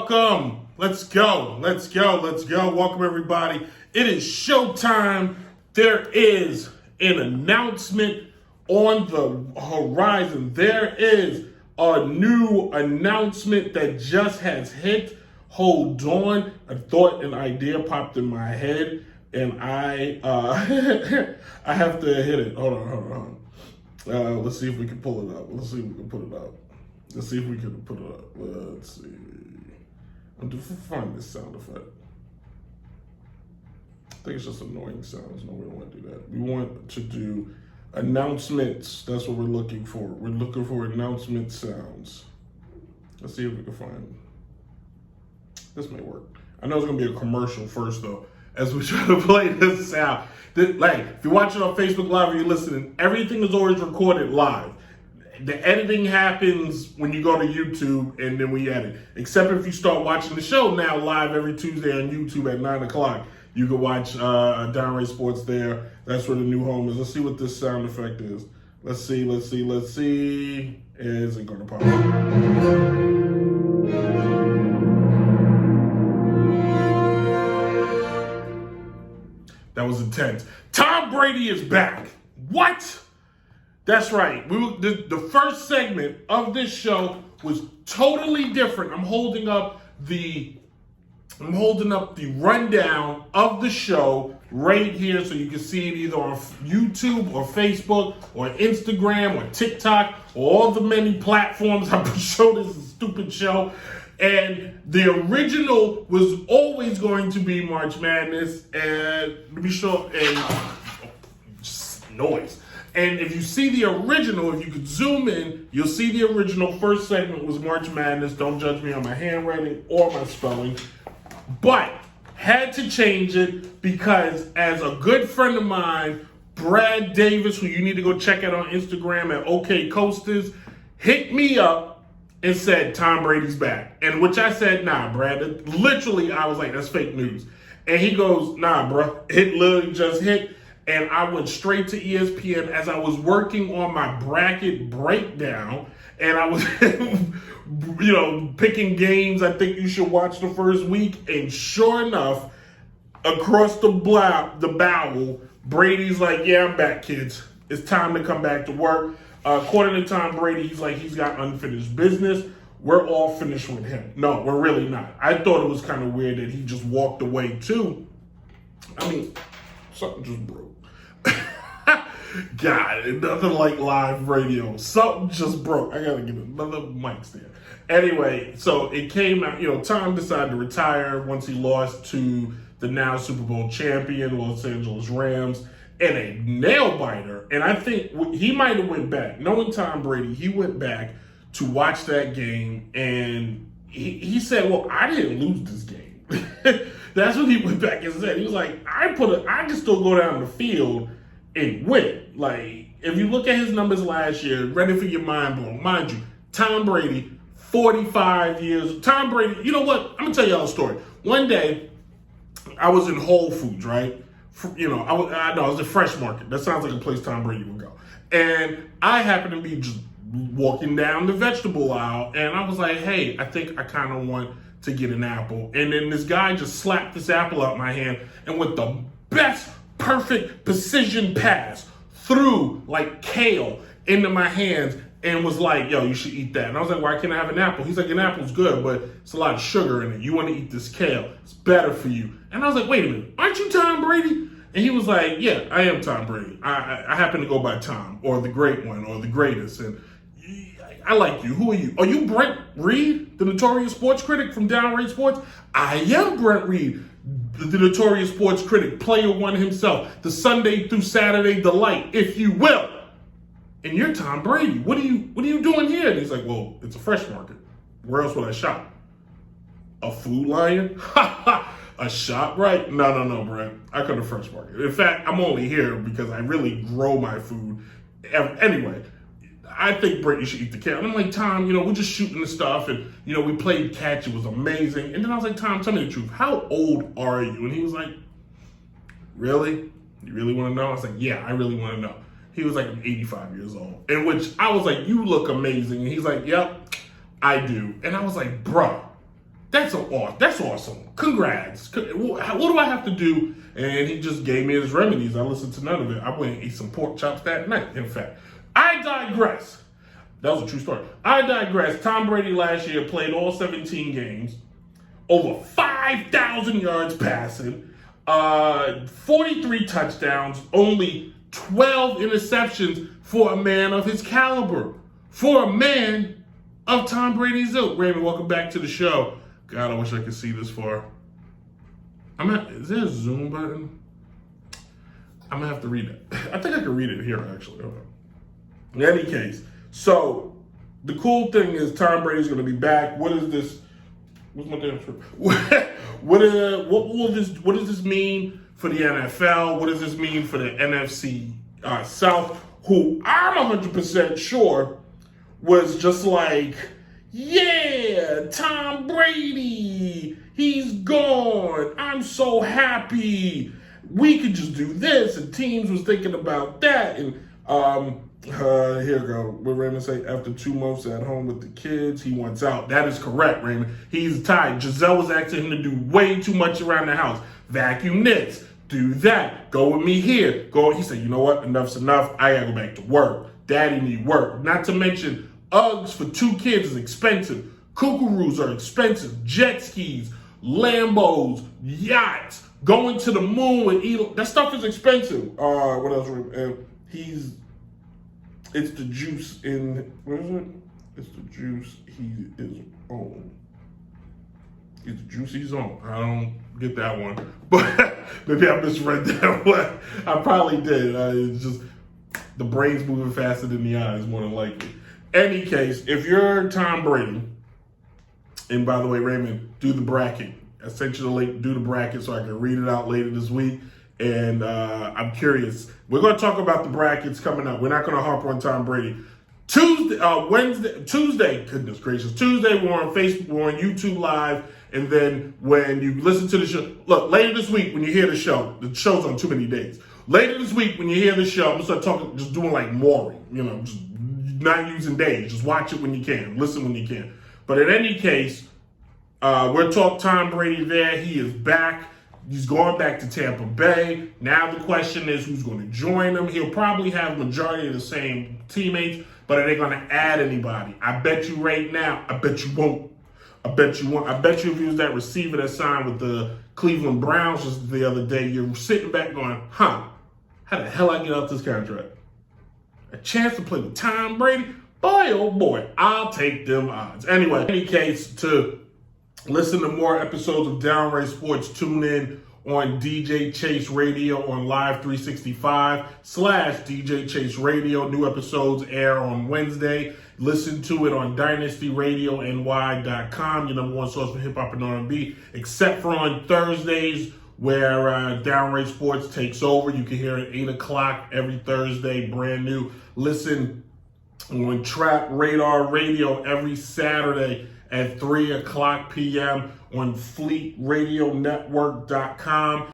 Welcome. Let's go. Welcome, everybody. It is showtime. There is an announcement on the horizon. There is a new announcement that just has hit. Hold on. A thought, an idea popped in my head, and I I have to hit it. Hold on. Let's see if we can pull it up. Let's see if we can put it up. Let's see. I'm just find this sound effect. I think it's just annoying sounds. No, we don't want to do that. We want to do announcements. That's what we're looking for. We're looking for announcement sounds. Let's see if we can find. This may work. I know it's gonna be a commercial first though, as we try to play this sound. Like, if you're watching on Facebook Live or you're listening, everything is always recorded live. The editing happens when you go to YouTube and then we edit. Except if you start watching the show now live every Tuesday on YouTube at 9 o'clock. You can watch Downright Sports there. That's where the new home is. Let's see what this sound effect is. Let's see. Is it gonna pop up? That was intense. Tom Brady is back. What? That's right. The first segment of this show was totally different. I'm holding up the rundown of the show right here so you can see it either on YouTube or Facebook or Instagram or TikTok or all the many platforms I show this stupid show. And the original was always going to be March Madness, and to be sure, and just noise. And if you see the original, if you could zoom in, you'll see the original first segment was March Madness. Don't judge me on my handwriting or my spelling. But had to change it because as a good friend of mine, Brad Davis, who you need to go check out on Instagram at OK Coasters, hit me up and said, Tom Brady's back. And which I said, nah, Brad. Literally, I was like, that's fake news. And he goes, nah, bro, it literally just hit. And I went straight to ESPN as I was working on my bracket breakdown. And I was, picking games I think you should watch the first week. And sure enough, across the bowel, Brady's like, yeah, I'm back, kids. It's time to come back to work. According to Tom Brady, he's got unfinished business. We're all finished with him. No, we're really not. I thought it was kind of weird that he just walked away too. I mean, something just broke. God, nothing like live radio. Something just broke. I gotta get another mic stand. Anyway, so it came out, Tom decided to retire once he lost to the now Super Bowl champion Los Angeles Rams in a nail biter. And I think he might have went back. Knowing Tom Brady, he went back to watch that game and he said, well, I didn't lose this game. That's what he went back and said. He was like, I can still go down the field and win. Like, if you look at his numbers last year, ready for your mind blown. Mind you, Tom Brady, 45 years. Tom Brady, you know what? I'm going to tell y'all a story. One day, I was in Whole Foods, right? I was at Fresh Market. That sounds like a place Tom Brady would go. And I happened to be just walking down the vegetable aisle, and I was like, hey, I think I kind of want to get an apple. And then this guy just slapped this apple out my hand, and with the best perfect precision pass threw like kale into my hands and was like, yo, you should eat that. And I was like, why can't I have an apple? He's like, an apple's good, but it's a lot of sugar in it. You want to eat this kale. It's better for you. And I was like, wait a minute, aren't you Tom Brady? And he was like, yeah, I am Tom Brady. I happen to go by Tom, or the great one, or the greatest. And I like you. Who are you? Are you Brent Reed, the notorious sports critic from Downright Sports? I am Brent Reed, the notorious sports critic, player one himself, the Sunday through Saturday delight, if you will. And you're Tom Brady. What are you doing here? And he's like, well, it's a Fresh Market. Where else would I shop? A Food Lion? A shop, right? No, Brent. I go to Fresh Market. In fact, I'm only here because I really grow my food. Anyway, I think Brady should eat the kale. And I'm like, Tom, we're just shooting the stuff, and we played catch. It was amazing. And then I was like, Tom, tell me the truth. How old are you? And he was like, really? You really want to know? I was like, yeah, I really want to know. He was like, I'm 85 years old. In which I was like, you look amazing. And he's like, yep, I do. And I was like, bruh, That's awesome. Congrats. What do I have to do? And he just gave me his remedies. I listened to none of it. I went and ate some pork chops that night, in fact. I digress. That was a true story. I digress. Tom Brady last year played all 17 games, over 5,000 yards passing, 43 touchdowns, only 12 interceptions for a man of his caliber. For a man of Tom Brady's ilk. Raymond, welcome back to the show. God, I wish I could see this far. Is there a zoom button? I'm going to have to read it. I think I can read it here, actually. Hold on. In any case, so the cool thing is Tom Brady's going to be back. What is this? What's my damn script? What does this mean for the NFL? What does this mean for the NFC South, who I'm 100% sure was just like, yeah, Tom Brady, he's gone. I'm so happy. We could just do this. And teams was thinking about that. And here we go. What Raymond say? After 2 months at home with the kids, he wants out. That is correct, Raymond. He's tired. Giselle was asking him to do way too much around the house. Vacuum this. Do that. Go with me here. Go. He said, you know what? Enough's enough. I gotta go back to work. Daddy need work. Not to mention, Uggs for 2 kids is expensive. Kookaroos are expensive. Jet skis, Lambos, yachts, going to the moon with Elon. That stuff is expensive. What else? It's the juice in, what is it? It's the juice he is on. It's the juice he's on. I don't get that one. But maybe I misread that one. I probably did. It's just, the brain's moving faster than the eyes, more than likely. Any case, if you're Tom Brady, and by the way, Raymond, do the bracket. I sent you the link, do the bracket so I can read it out later this week. And I'm curious. We're going to talk about the brackets coming up. We're not going to harp on Tom Brady. Tuesday, goodness gracious. Tuesday, we're on Facebook, we're on YouTube Live. And then when you listen to the show, look, later this week, when you hear the show's on too many days. Later this week, when you hear the show, I'm going to start talking, just doing like Maury, just not using days. Just watch it when you can. Listen when you can. But in any case, we're talking Tom Brady there. He is back. He's going back to Tampa Bay. Now the question is who's going to join him. He'll probably have majority of the same teammates, but are they going to add anybody? I bet you right now, I bet you won't. I bet you won't. I bet you if you was that receiver that signed with the Cleveland Browns just the other day, you're sitting back going, how the hell I get out this contract? A chance to play with Tom Brady? Boy, oh boy, I'll take them odds. Anyway, in any case, to listen to more episodes of Downright Sports, tune in on DJ Chase Radio on Live 365/DJ Chase Radio. New episodes air on Wednesday. Listen to it on DynastyRadioNY.com, your number one source for hip hop and R&B, except for on Thursdays where Downright Sports takes over. You can hear it at 8 o'clock every Thursday, brand new. Listen on Trap Radar Radio every Saturday at 3 o'clock p.m. on FleetRadioNetwork.com.